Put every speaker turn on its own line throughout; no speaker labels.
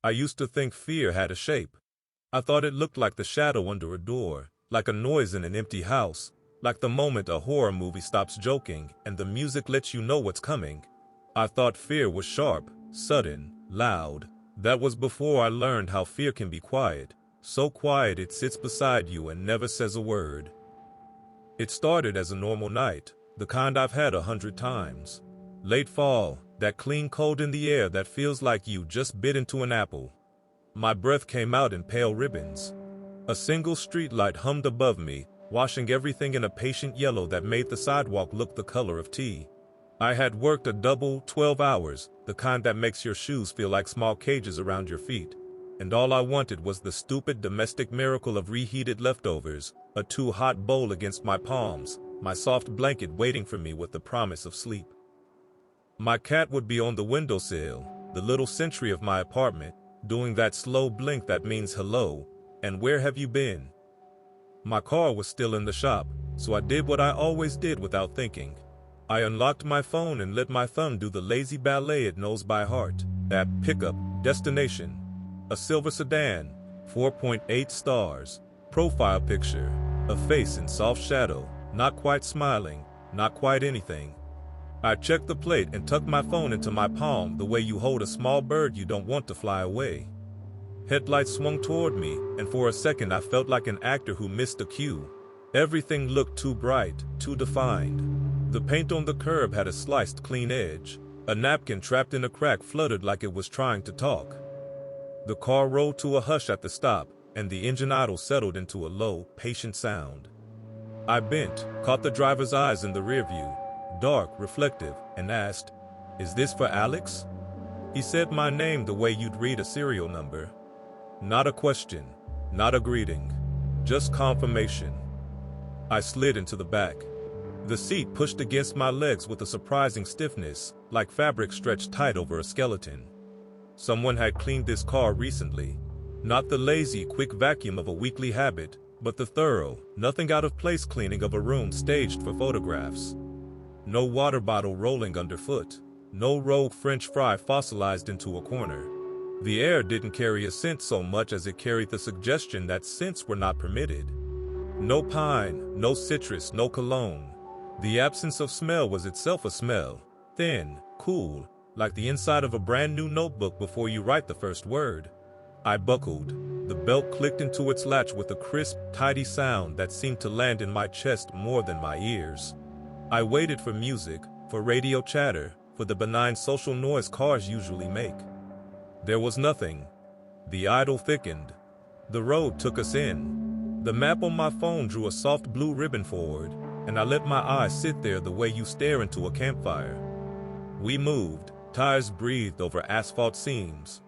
I used to think fear had a shape. I thought it looked like the shadow under a door, like a noise in an empty house, like the moment a horror movie stops joking and the music lets you know what's coming. I thought fear was sharp, sudden, loud. That was before I learned how fear can be quiet, so quiet it sits beside you and never says a word. It started as a normal night, the kind I've had 100 times. Late fall, that clean cold in the air that feels like you just bit into an apple. My breath came out in pale ribbons. A single streetlight hummed above me, washing everything in a patient yellow that made the sidewalk look the color of tea. I had worked a double 12 hours, the kind that makes your shoes feel like small cages around your feet. And all I wanted was the stupid domestic miracle of reheated leftovers, a too-hot bowl against my palms, my soft blanket waiting for me with the promise of sleep. My cat would be on the windowsill, the little sentry of my apartment, doing that slow blink that means hello, and where have you been? My car was still in the shop, so I did what I always did without thinking. I unlocked my phone and let my thumb do the lazy ballet it knows by heart. App pickup, destination. A silver sedan, 4.8 stars. Profile picture, a face in soft shadow, not quite smiling, not quite anything. I checked the plate and tucked my phone into my palm the way you hold a small bird you don't want to fly away. Headlights swung toward me, and for a second I felt like an actor who missed a cue. Everything looked too bright, too defined. The paint on the curb had a sliced clean edge. A napkin trapped in a crack fluttered like it was trying to talk. The car rolled to a hush at the stop, and the engine idle settled into a low, patient sound. I bent, caught the driver's eyes in the rearview, dark, reflective, and asked, "Is this for Alex?" He said my name the way you'd read a serial number. Not a question, not a greeting, just confirmation. I slid into the back. The seat pushed against my legs with a surprising stiffness, like fabric stretched tight over a skeleton. Someone had cleaned this car recently. Not the lazy, quick vacuum of a weekly habit, but the thorough, nothing out of place cleaning of a room staged for photographs. No water bottle rolling underfoot. No rogue French fry fossilized into a corner. The air didn't carry a scent so much as it carried the suggestion that scents were not permitted. No pine, no citrus, no cologne. The absence of smell was itself a smell, thin, cool, like the inside of a brand new notebook before you write the first word. I buckled. The belt clicked into its latch with a crisp, tidy sound that seemed to land in my chest more than my ears. I waited for music, for radio chatter, for the benign social noise cars usually make. There was nothing. The idle thickened. The road took us in. The map on my phone drew a soft blue ribbon forward, and I let my eyes sit there the way you stare into a campfire. We moved. Tires breathed over asphalt seams.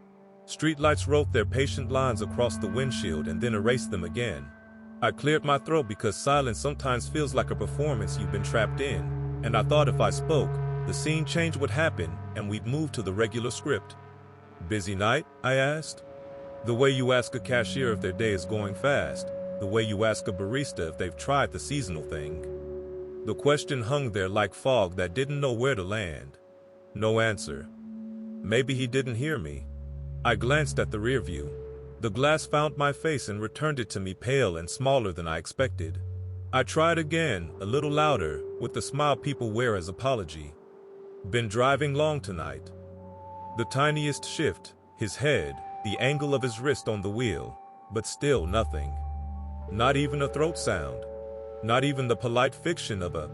Streetlights wrote their patient lines across the windshield and then erased them again. I cleared my throat because silence sometimes feels like a performance you've been trapped in, and I thought if I spoke, the scene change would happen and we'd move to the regular script. "Busy night?" I asked. The way you ask a cashier if their day is going fast, the way you ask a barista if they've tried the seasonal thing. The question hung there like fog that didn't know where to land. No answer. Maybe he didn't hear me. I glanced at the rear view. The glass found my face and returned it to me pale and smaller than I expected. I tried again, a little louder, with the smile people wear as apology. "Been driving long tonight?" The tiniest shift, his head, the angle of his wrist on the wheel, but still nothing. Not even a throat sound. Not even the polite fiction of a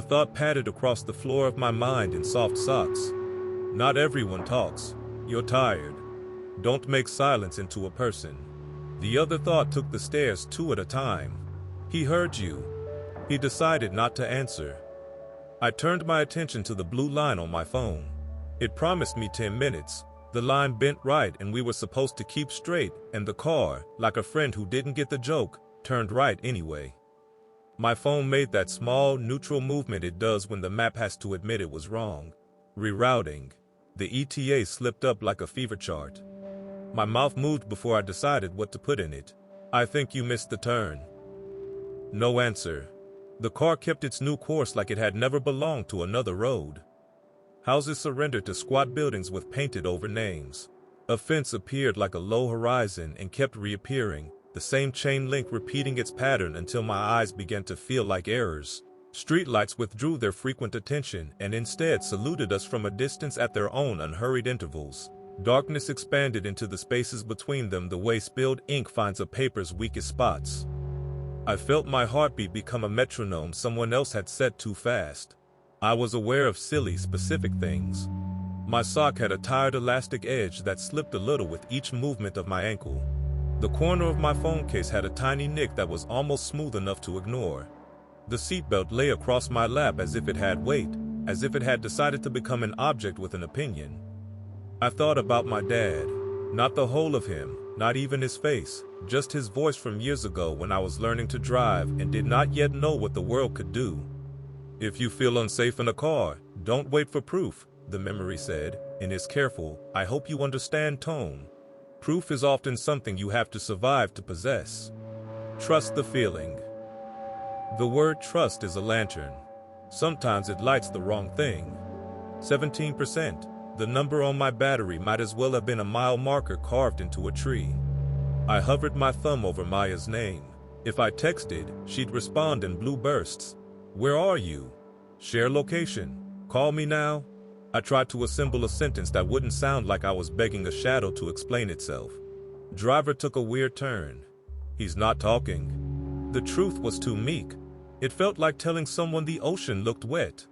thought padded across the floor of my mind in soft socks. Not everyone talks. You're tired. Don't make silence into a person. The other thought took the stairs 2 at a time. He heard you. He decided not to answer. I turned my attention to the blue line on my phone. It promised me 10 minutes. The line bent right and we were supposed to keep straight, and the car, like a friend who didn't get the joke, turned right anyway. My phone made that small, neutral movement it does when the map has to admit it was wrong. Rerouting. The ETA slipped up like a fever chart. My mouth moved before I decided what to put in it. "I think you missed the turn." No answer. The car kept its new course like it had never belonged to another road. Houses surrendered to squat buildings with painted over names. A fence appeared like a low horizon and kept reappearing, the same chain link repeating its pattern until my eyes began to feel like errors. Streetlights withdrew their frequent attention and instead saluted us from a distance at their own unhurried intervals. Darkness expanded into the spaces between them the way spilled ink finds a paper's weakest spots. I felt my heartbeat become a metronome someone else had set too fast. I was aware of silly, specific things. My sock had a tired elastic edge that slipped a little with each movement of my ankle. The corner of my phone case had a tiny nick that was almost smooth enough to ignore. The seatbelt lay across my lap as if it had weight, as if it had decided to become an object with an opinion. I thought about my dad. Not the whole of him, not even his face, just his voice from years ago when I was learning to drive and did not yet know what the world could do. "If you feel unsafe in a car, don't wait for proof," the memory said, in his careful, "I hope you understand" tone. Proof is often something you have to survive to possess. Trust the feeling. The word trust is a lantern. Sometimes it lights the wrong thing. 17%. The number on my battery might as well have been a mile marker carved into a tree. I hovered my thumb over Maya's name. If I texted, she'd respond in blue bursts. "Where are you? Share location. Call me now." I tried to assemble a sentence that wouldn't sound like I was begging a shadow to explain itself. Driver took a weird turn. "He's not talking." The truth was too meek. It felt like telling someone the ocean looked wet.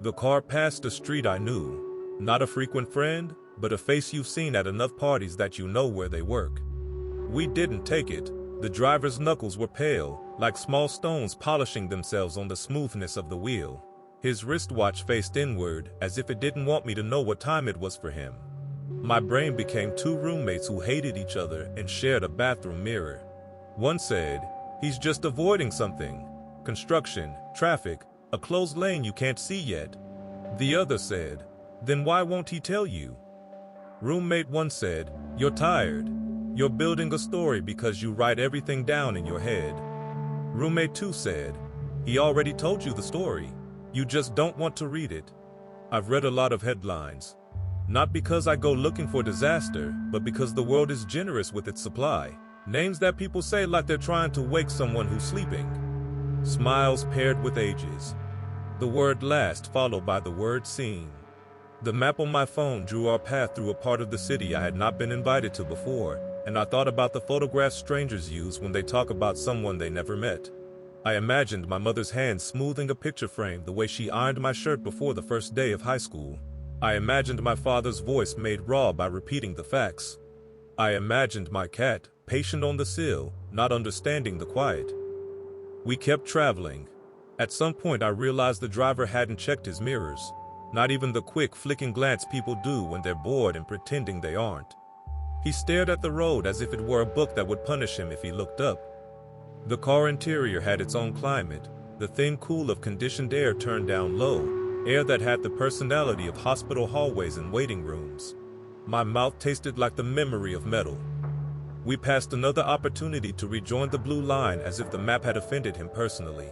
The car passed a street I knew. Not a frequent friend, but a face you've seen at enough parties that you know where they work. We didn't take it. The driver's knuckles were pale, like small stones polishing themselves on the smoothness of the wheel. His wristwatch faced inward, as if it didn't want me to know what time it was for him. My brain became two roommates who hated each other and shared a bathroom mirror. One said, "He's just avoiding something. Construction, traffic, a closed lane you can't see yet." The other said, "Then why won't he tell you?" Roommate one said, "You're tired. You're building a story because you write everything down in your head." Roommate two said, "He already told you the story. You just don't want to read it." I've read a lot of headlines. Not because I go looking for disaster, but because the world is generous with its supply. Names that people say like they're trying to wake someone who's sleeping. Smiles paired with ages. The word last followed by the word seen. The map on my phone drew our path through a part of the city I had not been invited to before, and I thought about the photographs strangers use when they talk about someone they never met. I imagined my mother's hand smoothing a picture frame the way she ironed my shirt before the first day of high school. I imagined my father's voice made raw by repeating the facts. I imagined my cat, patient on the sill, not understanding the quiet. We kept traveling. At some point I realized the driver hadn't checked his mirrors. Not even the quick flicking glance people do when they're bored and pretending they aren't. He stared at the road as if it were a book that would punish him if he looked up. The car interior had its own climate, the thin cool of conditioned air turned down low, air that had the personality of hospital hallways and waiting rooms. My mouth tasted like the memory of metal. We passed another opportunity to rejoin the blue line as if the map had offended him personally.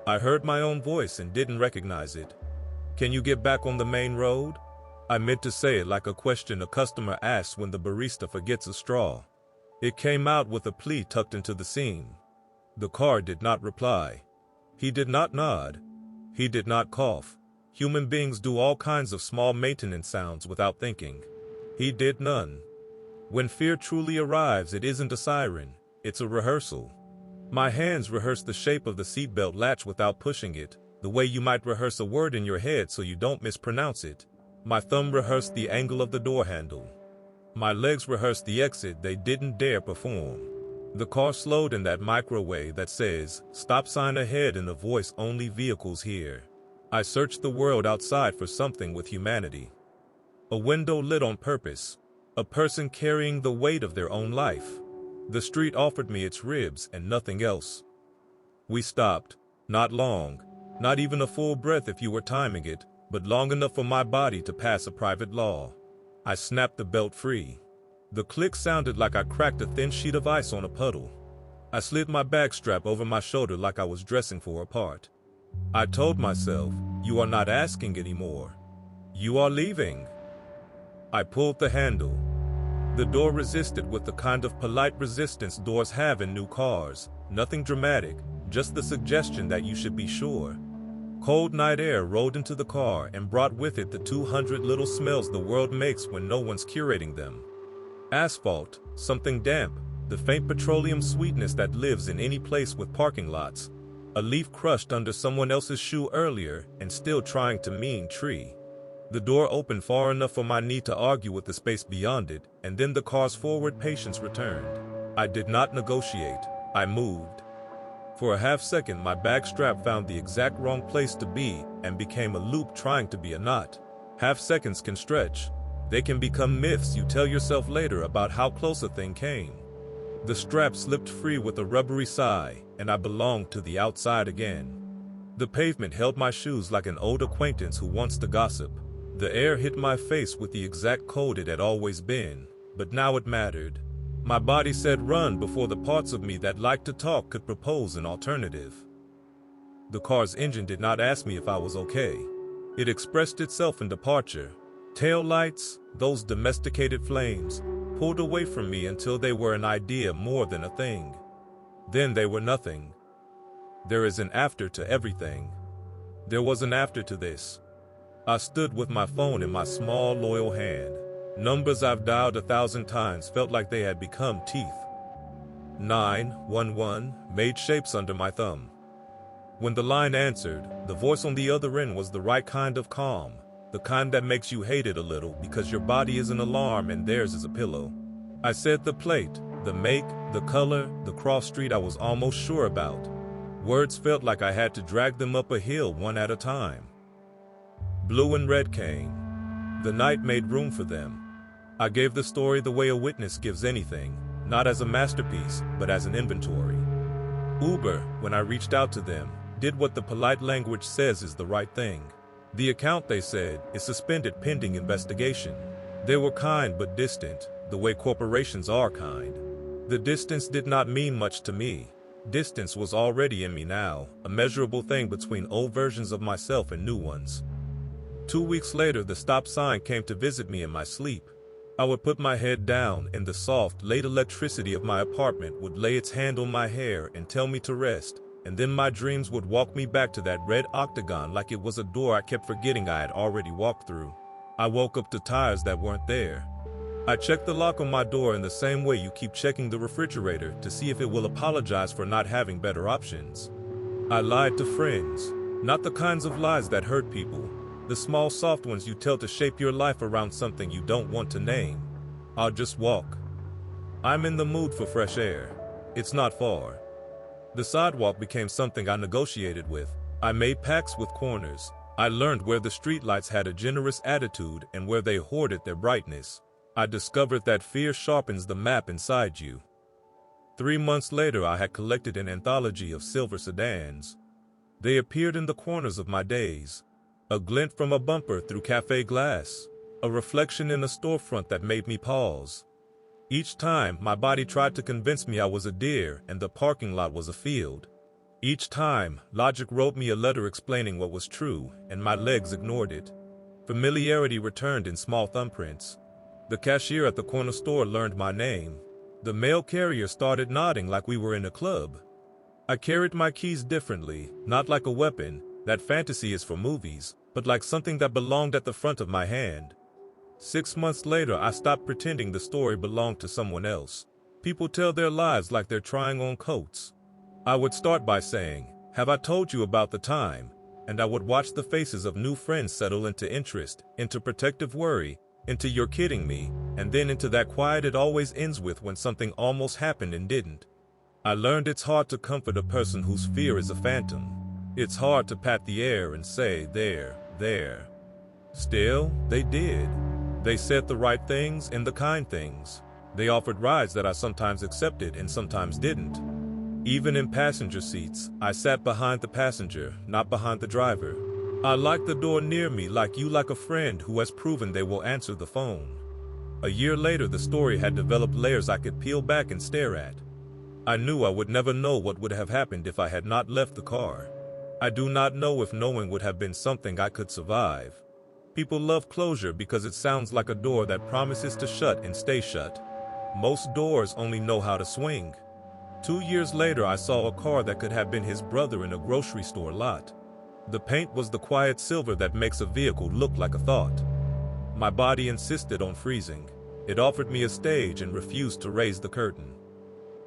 I heard my own voice and didn't recognize it. "Can you get back on the main road?" I meant to say it like a question a customer asks when the barista forgets a straw. It came out with a plea tucked into the seam. The car did not reply. He did not nod. He did not cough. Human beings do all kinds of small maintenance sounds without thinking. He did none. When fear truly arrives, it isn't a siren, it's a rehearsal. My hands rehearsed the shape of the seatbelt latch without pushing it, the way you might rehearse a word in your head so you don't mispronounce it. My thumb rehearsed the angle of the door handle. My legs rehearsed the exit they didn't dare perform. The car slowed in that microwave that says, "Stop sign ahead," in a voice only vehicles hear. I searched the world outside for something with humanity. A window lit on purpose. A person carrying the weight of their own life. The street offered me its ribs and nothing else. We stopped. Not long. Not even a full breath if you were timing it, but long enough for my body to pass a private law. I snapped the belt free. The click sounded like I cracked a thin sheet of ice on a puddle. I slid my bag strap over my shoulder like I was dressing for a part. I told myself, "You are not asking anymore. You are leaving." I pulled the handle. The door resisted with the kind of polite resistance doors have in new cars. Nothing dramatic, just the suggestion that you should be sure. Cold night air rolled into the car and brought with it the 200 little smells the world makes when no one's curating them. Asphalt, something damp, the faint petroleum sweetness that lives in any place with parking lots. A leaf crushed under someone else's shoe earlier and still trying to mean tree. The door opened far enough for my knee to argue with the space beyond it, and then the car's forward patience returned. I did not negotiate. I moved. For a half second, my bag strap found the exact wrong place to be and became a loop trying to be a knot. Half seconds can stretch. They can become myths you tell yourself later about how close a thing came. The strap slipped free with a rubbery sigh, and I belonged to the outside again. The pavement held my shoes like an old acquaintance who wants to gossip. The air hit my face with the exact cold it had always been, but now it mattered. My body said run before the parts of me that liked to talk could propose an alternative. The car's engine did not ask me if I was okay. It expressed itself in departure. Tail lights, those domesticated flames, pulled away from me until they were an idea more than a thing. Then they were nothing. There is an after to everything. There was an after to this. I stood with my phone in my small, loyal hand. Numbers I've dialed 1,000 times felt like they had become teeth. 911 made shapes under my thumb. When the line answered, the voice on the other end was the right kind of calm, the kind that makes you hate it a little because your body is an alarm and theirs is a pillow. I said the plate, the make, the color, the cross street I was almost sure about. Words felt like I had to drag them up a hill one at a time. Blue and red came. The night made room for them. I gave the story the way a witness gives anything, not as a masterpiece, but as an inventory. Uber, when I reached out to them, did what the polite language says is the right thing. The account, they said, is suspended pending investigation. They were kind but distant, the way corporations are kind. The distance did not mean much to me. Distance was already in me now, a measurable thing between old versions of myself and new ones. 2 weeks later, the stop sign came to visit me in my sleep. I would put my head down, and the soft, late electricity of my apartment would lay its hand on my hair and tell me to rest, and then my dreams would walk me back to that red octagon like it was a door I kept forgetting I had already walked through. I woke up to tires that weren't there. I checked the lock on my door in the same way you keep checking the refrigerator to see if it will apologize for not having better options. I lied to friends, not the kinds of lies that hurt people. The small soft ones you tell to shape your life around something you don't want to name. I'll just walk. I'm in the mood for fresh air. It's not far. The sidewalk became something I negotiated with. I made pacts with corners. I learned where the streetlights had a generous attitude and where they hoarded their brightness. I discovered that fear sharpens the map inside you. 3 months later, I had collected an anthology of silver sedans. They appeared in the corners of my days. A glint from a bumper through cafe glass. A reflection in a storefront that made me pause. Each time, my body tried to convince me I was a deer and the parking lot was a field. Each time, logic wrote me a letter explaining what was true, and my legs ignored it. Familiarity returned in small thumbprints. The cashier at the corner store learned my name. The mail carrier started nodding like we were in a club. I carried my keys differently, not like a weapon, that fantasy is for movies, but like something that belonged at the front of my hand. 6 months later, I stopped pretending the story belonged to someone else. People tell their lives like they're trying on coats. I would start by saying, "Have I told you about the time?" And I would watch the faces of new friends settle into interest, into protective worry, into "you're kidding me," and then into that quiet it always ends with when something almost happened and didn't. I learned it's hard to comfort a person whose fear is a phantom. It's hard to pat the air and say, there. Still, they did. They said the right things and the kind things. They offered rides that I sometimes accepted and sometimes didn't. Even in passenger seats, I sat behind the passenger, not behind the driver. I liked the door near me like you like a friend who has proven they will answer the phone. A year later, the story had developed layers I could peel back and stare at. I knew I would never know what would have happened if I had not left the car. I do not know if knowing would have been something I could survive. People love closure because it sounds like a door that promises to shut and stay shut. Most doors only know how to swing. 2 years later, I saw a car that could have been his brother in a grocery store lot. The paint was the quiet silver that makes a vehicle look like a thought. My body insisted on freezing. It offered me a stage and refused to raise the curtain.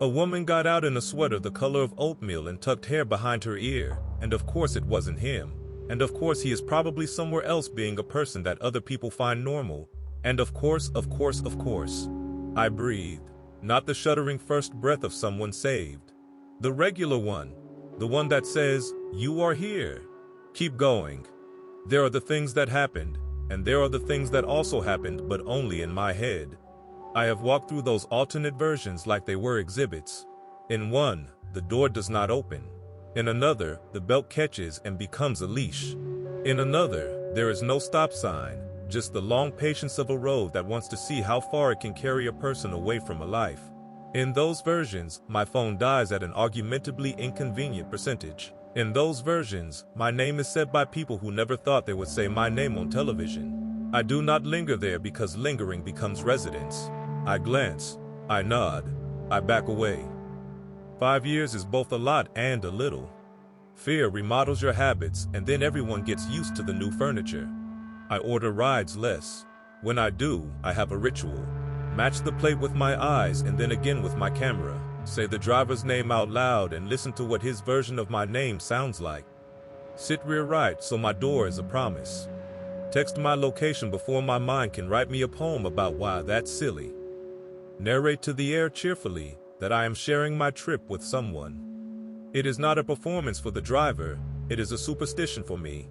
A woman got out in a sweater the color of oatmeal and tucked hair behind her ear, and of course it wasn't him. And of course he is probably somewhere else being a person that other people find normal. And of course, I breathed. Not the shuddering first breath of someone saved. The regular one. The one that says, "You are here. Keep going." There are the things that happened, and there are the things that also happened, but only in my head. I have walked through those alternate versions like they were exhibits. In one, the door does not open. In another, the belt catches and becomes a leash. In another, there is no stop sign, just the long patience of a road that wants to see how far it can carry a person away from a life. In those versions, my phone dies at an argumentably inconvenient percentage. In those versions, my name is said by people who never thought they would say my name on television. I do not linger there because lingering becomes residence. I glance, I nod, I back away. 5 years is both a lot and a little. Fear remodels your habits, and then everyone gets used to the new furniture. I order rides less. When I do, I have a ritual. Match the plate with my eyes and then again with my camera. Say the driver's name out loud and listen to what his version of my name sounds like. Sit rear right so my door is a promise. Text my location before my mind can write me a poem about why that's silly. Narrate to the air cheerfully that I am sharing my trip with someone. It is not a performance for the driver, it is a superstition for me.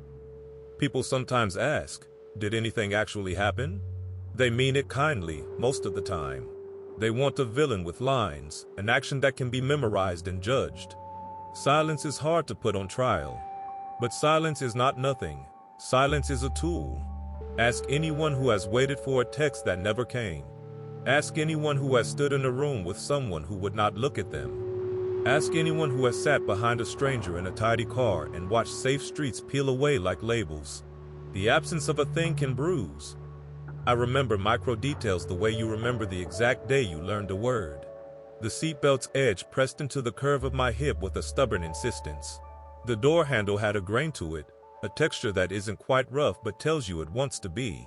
People sometimes ask, did anything actually happen? They mean it kindly, most of the time. They want a villain with lines, an action that can be memorized and judged. Silence is hard to put on trial. But silence is not nothing. Silence is a tool. Ask anyone who has waited for a text that never came. Ask anyone who has stood in a room with someone who would not look at them. Ask anyone who has sat behind a stranger in a tidy car and watched safe streets peel away like labels. The absence of a thing can bruise. I remember micro details the way you remember the exact day you learned a word. The seatbelt's edge pressed into the curve of my hip with a stubborn insistence. The door handle had a grain to it, a texture that isn't quite rough but tells you it wants to be.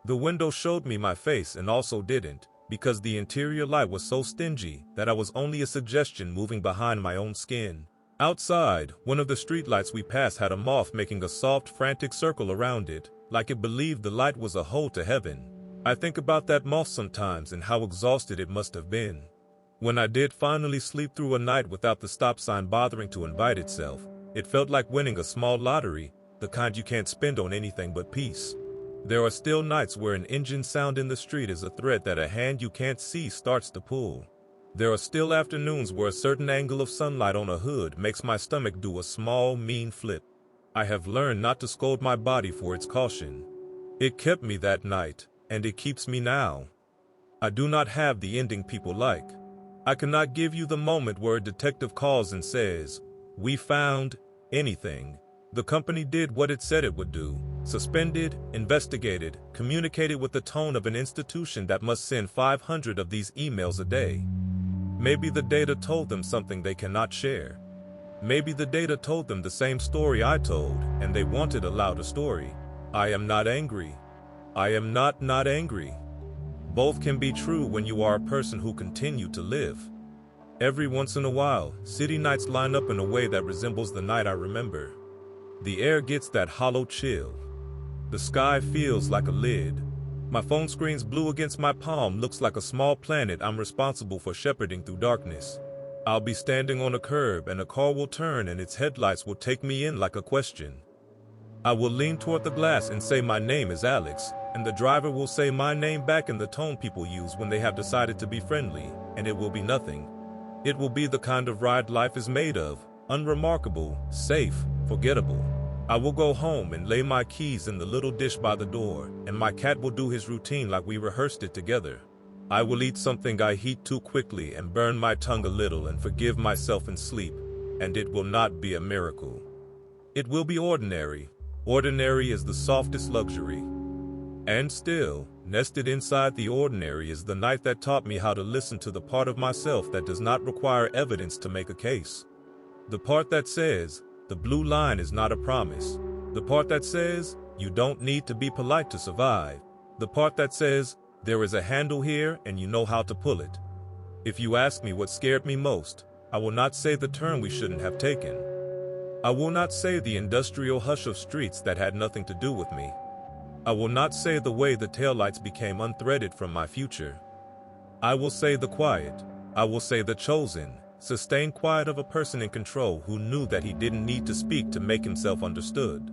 The window showed me my face and also didn't, because the interior light was so stingy that I was only a suggestion moving behind my own skin. Outside, one of the streetlights we passed had a moth making a soft, frantic circle around it, like it believed the light was a hole to heaven. I think about that moth sometimes and how exhausted it must have been. When I did finally sleep through a night without the stop sign bothering to invite itself, it felt like winning a small lottery, the kind you can't spend on anything but peace. There are still nights where an engine sound in the street is a thread that a hand you can't see starts to pull. There are still afternoons where a certain angle of sunlight on a hood makes my stomach do a small, mean flip. I have learned not to scold my body for its caution. It kept me that night, and it keeps me now. I do not have the ending people like. I cannot give you the moment where a detective calls and says, "We found anything." The company did what it said it would do. Suspended, investigated, communicated with the tone of an institution that must send 500 of these emails a day. Maybe the data told them something they cannot share. Maybe the data told them the same story I told, and they wanted a louder story. I am not angry. I am not angry. Both can be true when you are a person who continue to live. Every once in a while, city nights line up in a way that resembles the night I remember. The air gets that hollow chill. The sky feels like a lid. My phone screen's blue against my palm looks like a small planet I'm responsible for shepherding through darkness. I'll be standing on a curb and a car will turn and its headlights will take me in like a question. I will lean toward the glass and say my name is Alex, and the driver will say my name back in the tone people use when they have decided to be friendly, and it will be nothing. It will be the kind of ride life is made of, unremarkable, safe, forgettable. I will go home and lay my keys in the little dish by the door, and my cat will do his routine like we rehearsed it together. I will eat something I heat too quickly and burn my tongue a little and forgive myself in sleep, and it will not be a miracle. It will be ordinary. Ordinary is the softest luxury. And still, nested inside the ordinary is the night that taught me how to listen to the part of myself that does not require evidence to make a case. The part that says, the blue line is not a promise. The part that says, you don't need to be polite to survive. The part that says, there is a handle here and you know how to pull it. If you ask me what scared me most, I will not say the turn we shouldn't have taken. I will not say the industrial hush of streets that had nothing to do with me. I will not say the way the taillights became unthreaded from my future. I will say the quiet. I will say the chosen, sustained quiet of a person in control who knew that he didn't need to speak to make himself understood.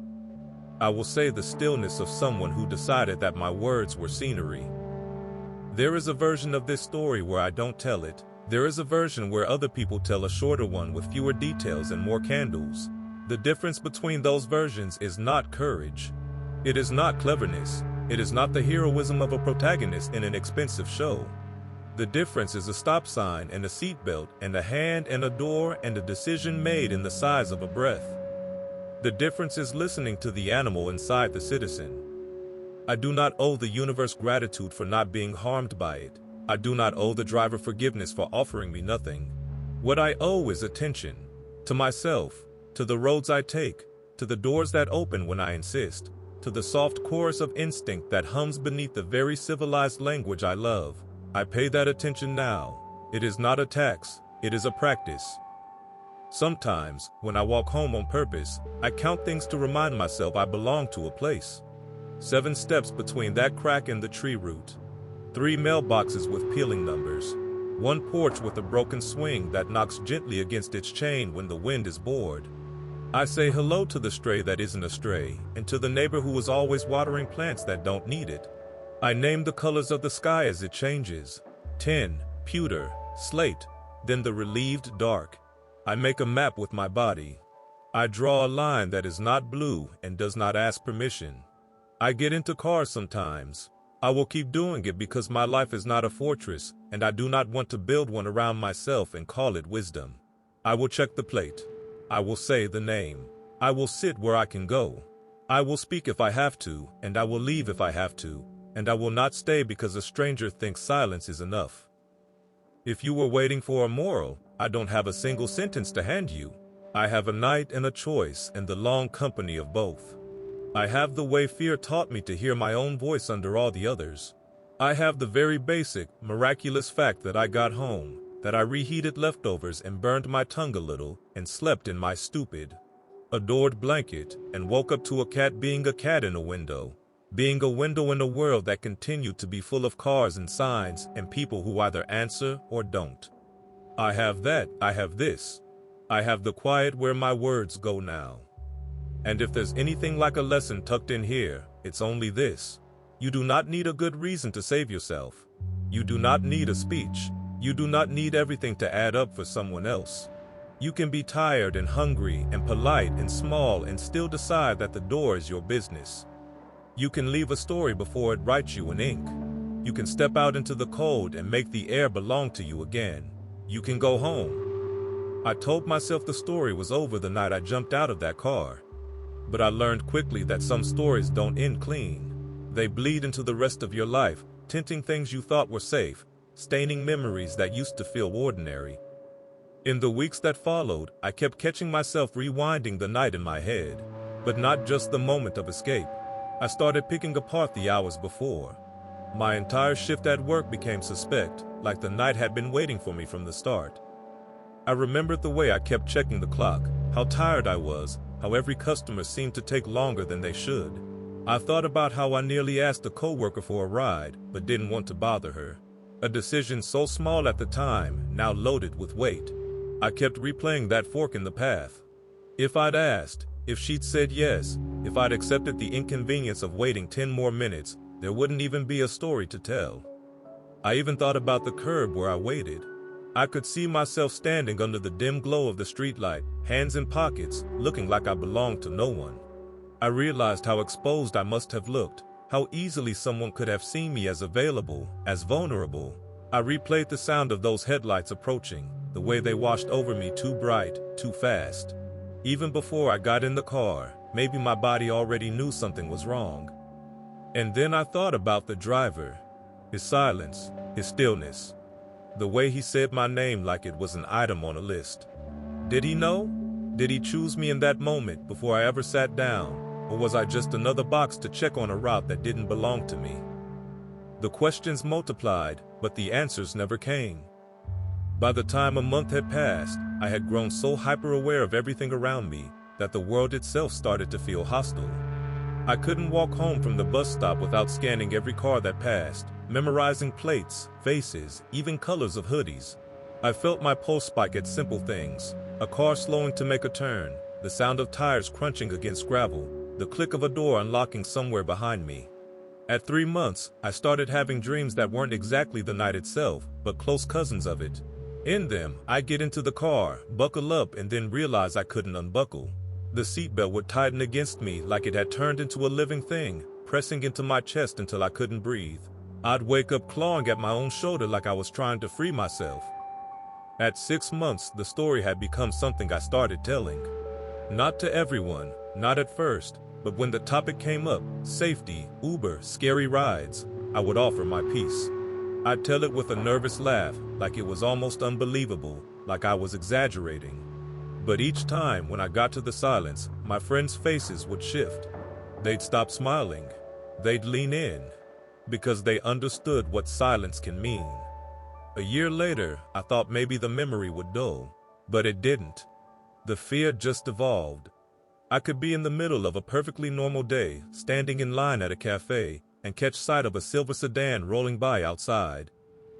I will say the stillness of someone who decided that my words were scenery. There is a version of this story where I don't tell it. There is a version where other people tell a shorter one with fewer details and more candles. The difference between those versions is not courage. It is not cleverness. It is not the heroism of a protagonist in an expensive show. The difference is a stop sign and a seatbelt and a hand and a door and a decision made in the size of a breath. The difference is listening to the animal inside the citizen. I do not owe the universe gratitude for not being harmed by it. I do not owe the driver forgiveness for offering me nothing. What I owe is attention. To myself, to the roads I take, to the doors that open when I insist, to the soft chorus of instinct that hums beneath the very civilized language I love. I pay that attention now. It is not a tax, it is a practice. Sometimes, when I walk home on purpose, I count things to remind myself I belong to a place. 7 steps between that crack and the tree root. 3 mailboxes with peeling numbers. 1 porch with a broken swing that knocks gently against its chain when the wind is bored. I say hello to the stray that isn't a stray, and to the neighbor who is always watering plants that don't need it. I name the colors of the sky as it changes. Tin, pewter, slate, then the relieved dark. I make a map with my body. I draw a line that is not blue and does not ask permission. I get into cars sometimes. I will keep doing it because my life is not a fortress, and I do not want to build one around myself and call it wisdom. I will check the plate. I will say the name. I will sit where I can go. I will speak if I have to, and I will leave if I have to, and I will not stay because a stranger thinks silence is enough. If you were waiting for a moral, I don't have a single sentence to hand you. I have a night and a choice and the long company of both. I have the way fear taught me to hear my own voice under all the others. I have the very basic, miraculous fact that I got home, that I reheated leftovers and burned my tongue a little and slept in my stupid, adored blanket and woke up to a cat being a cat in a window, being a window in a world that continued to be full of cars and signs and people who either answer or don't. I have that, I have this. I have the quiet where my words go now. And if there's anything like a lesson tucked in here, it's only this. You do not need a good reason to save yourself. You do not need a speech. You do not need everything to add up for someone else. You can be tired and hungry and polite and small and still decide that the door is your business. You can leave a story before it writes you in ink. You can step out into the cold and make the air belong to you again. You can go home. I told myself the story was over the night I jumped out of that car. But I learned quickly that some stories don't end clean. They bleed into the rest of your life, tinting things you thought were safe, staining memories that used to feel ordinary. In the weeks that followed, I kept catching myself rewinding the night in my head. But not just the moment of escape. I started picking apart the hours before. My entire shift at work became suspect, like the night had been waiting for me from the start. I remembered the way I kept checking the clock, how tired I was, how every customer seemed to take longer than they should. I thought about how I nearly asked a coworker for a ride, but didn't want to bother her. A decision so small at the time, now loaded with weight. I kept replaying that fork in the path. If I'd asked, if she'd said yes, if I'd accepted the inconvenience of waiting 10 more minutes, there wouldn't even be a story to tell. I even thought about the curb where I waited. I could see myself standing under the dim glow of the streetlight, hands in pockets, looking like I belonged to no one. I realized how exposed I must have looked, how easily someone could have seen me as available, as vulnerable. I replayed the sound of those headlights approaching, the way they washed over me too bright, too fast. Even before I got in the car, maybe my body already knew something was wrong. And then I thought about the driver, his silence, his stillness, the way he said my name like it was an item on a list. Did he know? Did he choose me in that moment before I ever sat down, or was I just another box to check on a route that didn't belong to me? The questions multiplied, but the answers never came. By the time a month had passed, I had grown so hyper-aware of everything around me that the world itself started to feel hostile. I couldn't walk home from the bus stop without scanning every car that passed, memorizing plates, faces, even colors of hoodies. I felt my pulse spike at simple things: a car slowing to make a turn, the sound of tires crunching against gravel, the click of a door unlocking somewhere behind me. At 3 months, I started having dreams that weren't exactly the night itself, but close cousins of it. In them, I'd get into the car, buckle up, and then realize I couldn't unbuckle. The seatbelt would tighten against me like it had turned into a living thing, pressing into my chest until I couldn't breathe. I'd wake up clawing at my own shoulder like I was trying to free myself. At 6 months, the story had become something I started telling. Not to everyone, not at first, but when the topic came up, safety, Uber, scary rides, I would offer my piece. I'd tell it with a nervous laugh, like it was almost unbelievable, like I was exaggerating. But each time when I got to the silence, my friends' faces would shift. They'd stop smiling. They'd lean in, because they understood what silence can mean. A year later, I thought maybe the memory would dull, but it didn't. The fear just evolved. I could be in the middle of a perfectly normal day, standing in line at a cafe, and catch sight of a silver sedan rolling by outside.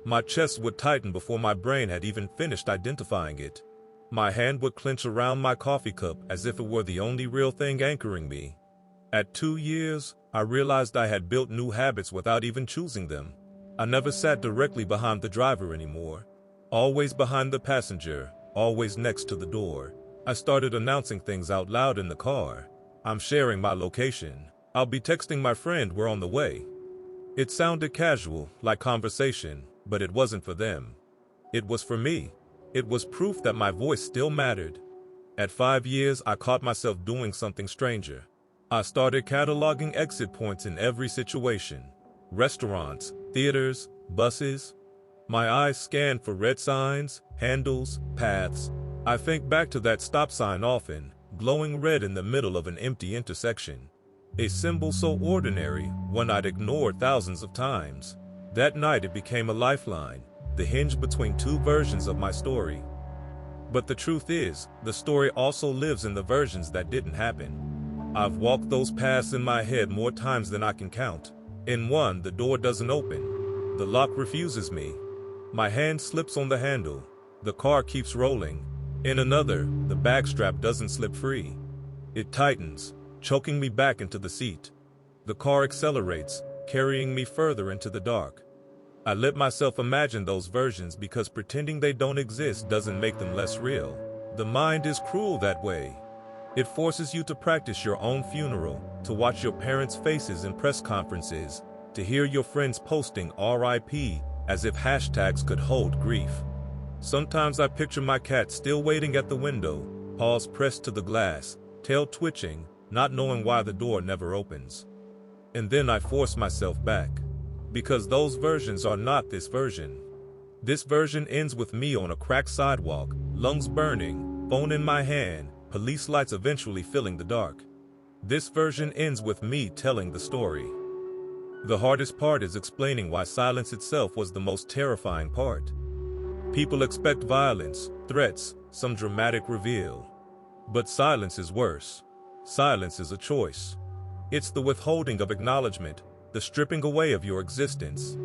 My chest would tighten before my brain had even finished identifying it. My hand would clench around my coffee cup as if it were the only real thing anchoring me. At 2 years, I realized I had built new habits without even choosing them. I never sat directly behind the driver anymore. Always behind the passenger, always next to the door. I started announcing things out loud in the car. I'm sharing my location. I'll be texting my friend we're on the way. It sounded casual, like conversation, but it wasn't for them. It was for me. It was proof that my voice still mattered. At 5 years, I caught myself doing something stranger. I started cataloging exit points in every situation. Restaurants, theaters, buses. My eyes scanned for red signs, handles, paths. I think back to that stop sign often, glowing red in the middle of an empty intersection. A symbol so ordinary, one I'd ignored thousands of times. That night it became a lifeline, the hinge between two versions of my story. But the truth is, the story also lives in the versions that didn't happen. I've walked those paths in my head more times than I can count. In one, the door doesn't open. The lock refuses me. My hand slips on the handle. The car keeps rolling. In another, the bag strap doesn't slip free. It tightens, choking me back into the seat. The car accelerates, carrying me further into the dark. I let myself imagine those versions because pretending they don't exist doesn't make them less real. The mind is cruel that way. It forces you to practice your own funeral, to watch your parents' faces in press conferences, to hear your friends posting RIP as if hashtags could hold grief. Sometimes I picture my cat still waiting at the window, paws pressed to the glass, tail twitching, not knowing why the door never opens. And then I force myself back. Because those versions are not this version. This version ends with me on a cracked sidewalk, lungs burning, phone in my hand, police lights eventually filling the dark. This version ends with me telling the story. The hardest part is explaining why silence itself was the most terrifying part. People expect violence, threats, some dramatic reveal. But silence is worse. Silence is a choice. It's the withholding of acknowledgement, the stripping away of your existence.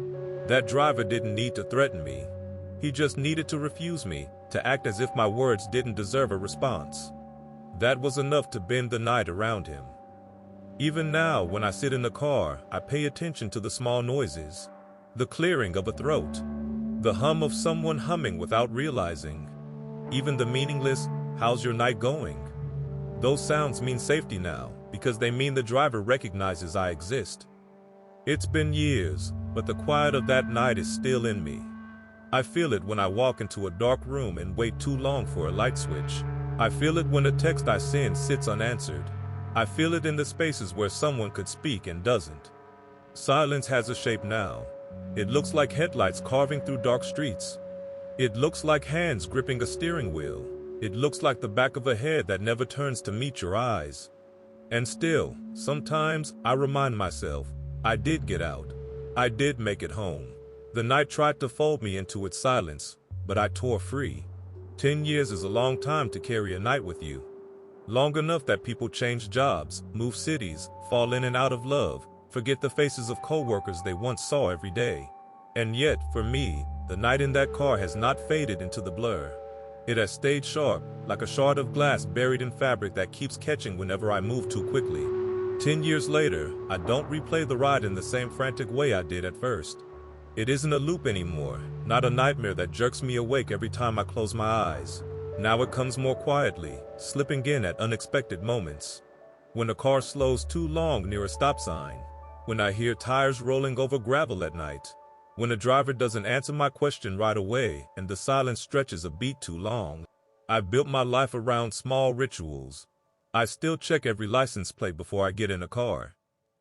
That driver didn't need to threaten me. He just needed to refuse me, to act as if my words didn't deserve a response. That was enough to bend the night around him. Even now, when I sit in the car, I pay attention to the small noises. The clearing of a throat. The hum of someone humming without realizing. Even the meaningless, "How's your night going?" Those sounds mean safety now, because they mean the driver recognizes I exist. It's been years, but the quiet of that night is still in me. I feel it when I walk into a dark room and wait too long for a light switch. I feel it when a text I send sits unanswered. I feel it in the spaces where someone could speak and doesn't. Silence has a shape now. It looks like headlights carving through dark streets. It looks like hands gripping a steering wheel. It looks like the back of a head that never turns to meet your eyes. And still, sometimes I remind myself, I did get out. I did make it home. The night tried to fold me into its silence, but I tore free. 10 years is a long time to carry a night with you. Long enough that people change jobs, move cities, fall in and out of love, forget the faces of coworkers they once saw every day. And yet, for me, the night in that car has not faded into the blur. It has stayed sharp, like a shard of glass buried in fabric that keeps catching whenever I move too quickly. 10 years later, I don't replay the ride in the same frantic way I did at first. It isn't a loop anymore, not a nightmare that jerks me awake every time I close my eyes. Now it comes more quietly, slipping in at unexpected moments. When a car slows too long near a stop sign. When I hear tires rolling over gravel at night. When a driver doesn't answer my question right away and the silence stretches a beat too long. I've built my life around small rituals. I still check every license plate before I get in a car.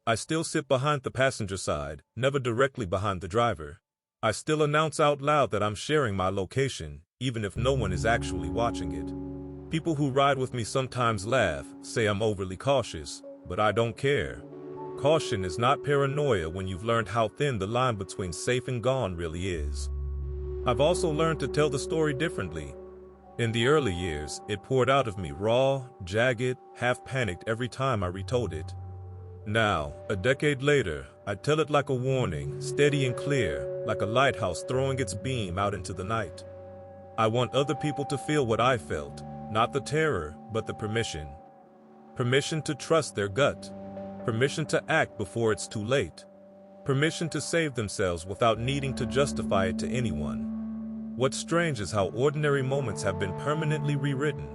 I still sit behind the passenger side, never directly behind the driver. I still announce out loud that I'm sharing my location, even if no one is actually watching it. People who ride with me sometimes laugh, say I'm overly cautious, but I don't care. Caution is not paranoia when you've learned how thin the line between safe and gone really is. I've also learned to tell the story differently. In the early years, it poured out of me raw, jagged, half-panicked every time I retold it. Now, a decade later, I tell it like a warning, steady and clear, like a lighthouse throwing its beam out into the night. I want other people to feel what I felt, not the terror, but the permission. Permission to trust their gut. Permission to act before it's too late. Permission to save themselves without needing to justify it to anyone. What's strange is how ordinary moments have been permanently rewritten.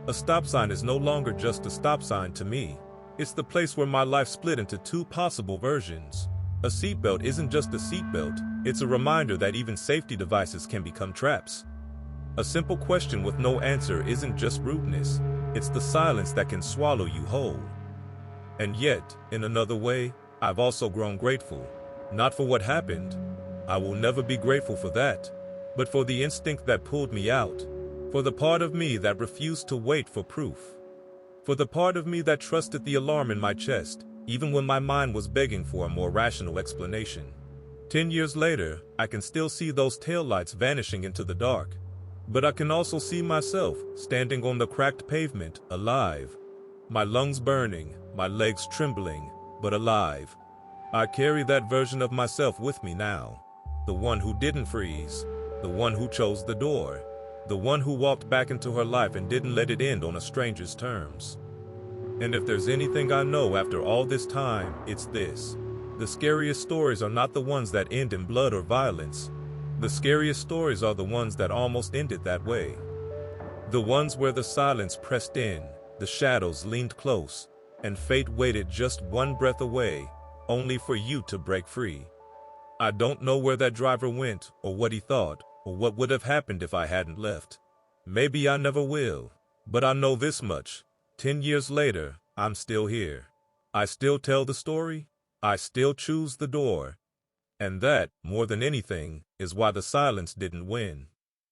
A stop sign is no longer just a stop sign to me. It's the place where my life split into two possible versions. A seatbelt isn't just a seatbelt, it's a reminder that even safety devices can become traps. A simple question with no answer isn't just rudeness, it's the silence that can swallow you whole. And yet, in another way, I've also grown grateful. Not for what happened. I will never be grateful for that. But for the instinct that pulled me out. For the part of me that refused to wait for proof. For the part of me that trusted the alarm in my chest, even when my mind was begging for a more rational explanation. 10 years later, I can still see those taillights vanishing into the dark. But I can also see myself, standing on the cracked pavement, alive. My lungs burning, my legs trembling, but alive. I carry that version of myself with me now. The one who didn't freeze. The one who chose the door. The one who walked back into her life and didn't let it end on a stranger's terms. And if there's anything I know after all this time, it's this. The scariest stories are not the ones that end in blood or violence. The scariest stories are the ones that almost ended that way. The ones where the silence pressed in, the shadows leaned close, and fate waited just one breath away, only for you to break free. I don't know where that driver went, or what he thought, or what would have happened if I hadn't left. Maybe I never will, but I know this much. 10 years later, I'm still here. I still tell the story. I still choose the door. And that, more than anything, is why the silence didn't win.